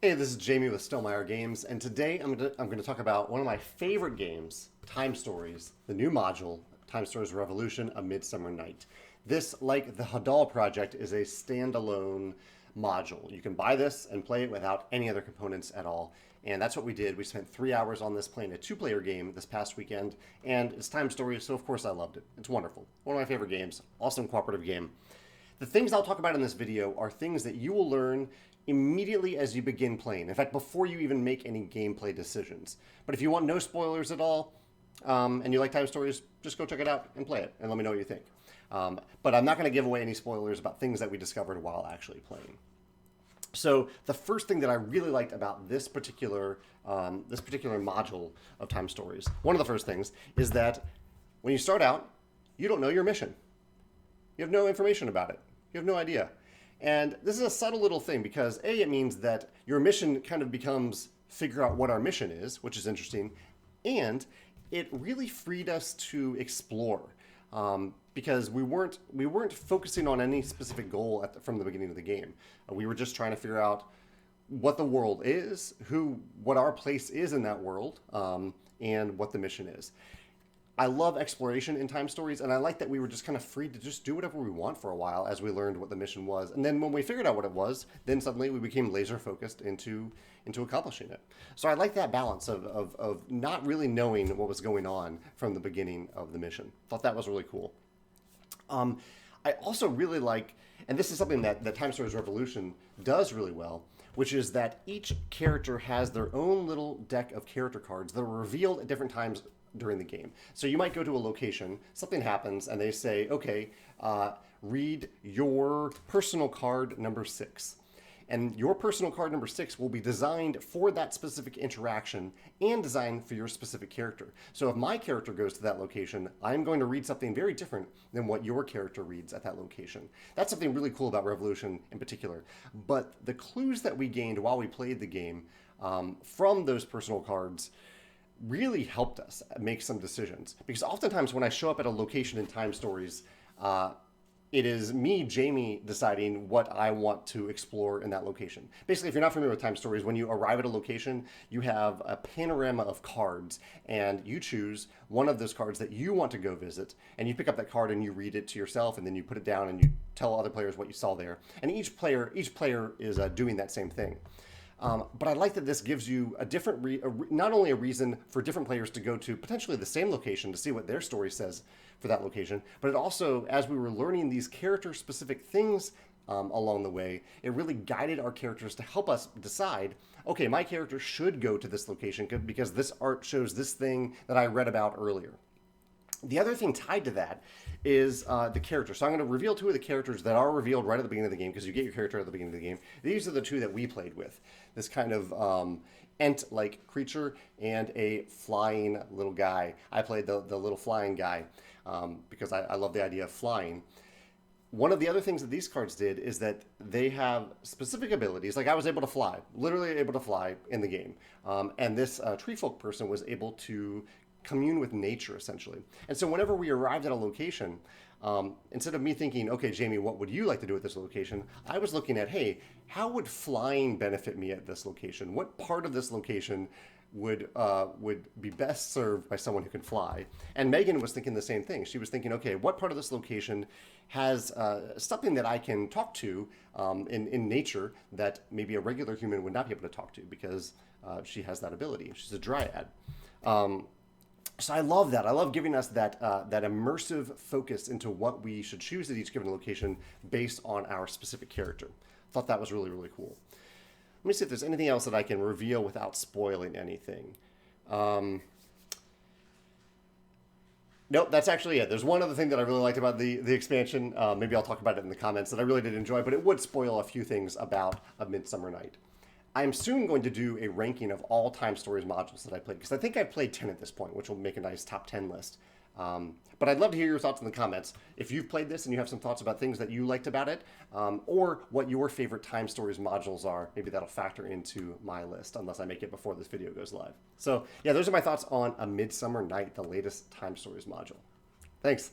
Hey, this is Jamey with Stonemaier Games, and today I'm gonna talk about one of my favorite games, Time Stories, the new module, Time Stories Revolution: A Midsummer Night. This, like the Hadal project, is a standalone module. You can buy this and play it without any other components at all, and that's what we did. We spent 3 hours on this playing a two-player game this past weekend, and it's Time Stories, so of course I loved it. It's wonderful. One of my favorite games. Awesome cooperative game. The things I'll talk about in this video are things that you will learn immediately as you begin playing. In fact, before you even make any gameplay decisions. But if you want no spoilers at all, and you like Time Stories, just go check it out and play it, and let me know what you think. But I'm not going to give away any spoilers about things that we discovered while actually playing. So the first thing that I really liked about this particular module of Time Stories, one of the first things, is that when you start out, you don't know your mission. You have no information about it. You have no idea. And this is a subtle little thing because A, it means that your mission kind of becomes figure out what our mission is, which is interesting, and it really freed us to explore because we weren't focusing on any specific goal from the beginning of the game. We were just trying to figure out what the world is, what our place is in that world, and what the mission is. I love exploration in Time Stories, and I like that we were just kind of free to just do whatever we want for a while as we learned what the mission was. And then when we figured out what it was, then suddenly we became laser focused into accomplishing it. So I like that balance of not really knowing what was going on from the beginning of the mission. Thought that was really cool. I also really like, and this is something that Time Stories Revolution does really well, which is that each character has their own little deck of character cards that are revealed at different times during the game. So you might go to a location, something happens, and they say, okay, read your personal card number 6. And your personal card number 6 will be designed for that specific interaction and designed for your specific character. So if my character goes to that location, I'm going to read something very different than what your character reads at that location. That's something really cool about Revolution in particular. But the clues that we gained while we played the game from those personal cards really helped us make some decisions. Because oftentimes when I show up at a location in Time Stories, it is me, Jamey, deciding what I want to explore in that location. Basically, if you're not familiar with Time Stories, when you arrive at a location, you have a panorama of cards, and you choose one of those cards that you want to go visit, and you pick up that card and you read it to yourself, and then you put it down and you tell other players what you saw there. And each player is doing that same thing. But I like that this gives you a different, not only a reason for different players to go to potentially the same location to see what their story says for that location, but it also, as we were learning these character-specific things along the way, it really guided our characters to help us decide, okay, my character should go to this location because this art shows this thing that I read about earlier. The other thing tied to that is the character. So I'm going to reveal two of the characters that are revealed right at the beginning of the game because you get your character at the beginning of the game. These are the two that we played with. This kind of ant-like creature and a flying little guy. I played the little flying guy because I love the idea of flying. One of the other things that these cards did is that they have specific abilities. Like I was able to fly, literally able to fly in the game. And this tree folk person was able to commune with nature, essentially. And so whenever we arrived at a location, instead of me thinking, okay, Jamey, what would you like to do at this location? I was looking at, hey, how would flying benefit me at this location? What part of this location would be best served by someone who can fly? And Megan was thinking the same thing. She was thinking, okay, what part of this location has something that I can talk to in nature that maybe a regular human would not be able to talk to because she has that ability. She's a dryad. So I love that. I love giving us that immersive focus into what we should choose at each given location based on our specific character. Thought that was really, really cool. Let me see if there's anything else that I can reveal without spoiling anything. Nope, that's actually it. There's one other thing that I really liked about the expansion. Maybe I'll talk about it in the comments that I really did enjoy, but it would spoil a few things about A Midsummer Night. I'm soon going to do a ranking of all Time Stories modules that I played, because I think I've played 10 at this point, which will make a nice top 10 list. But I'd love to hear your thoughts in the comments. If you've played this and you have some thoughts about things that you liked about it, or what your favorite Time Stories modules are, maybe that'll factor into my list, unless I make it before this video goes live. So yeah, those are my thoughts on A Midsummer Night, the latest Time Stories module. Thanks.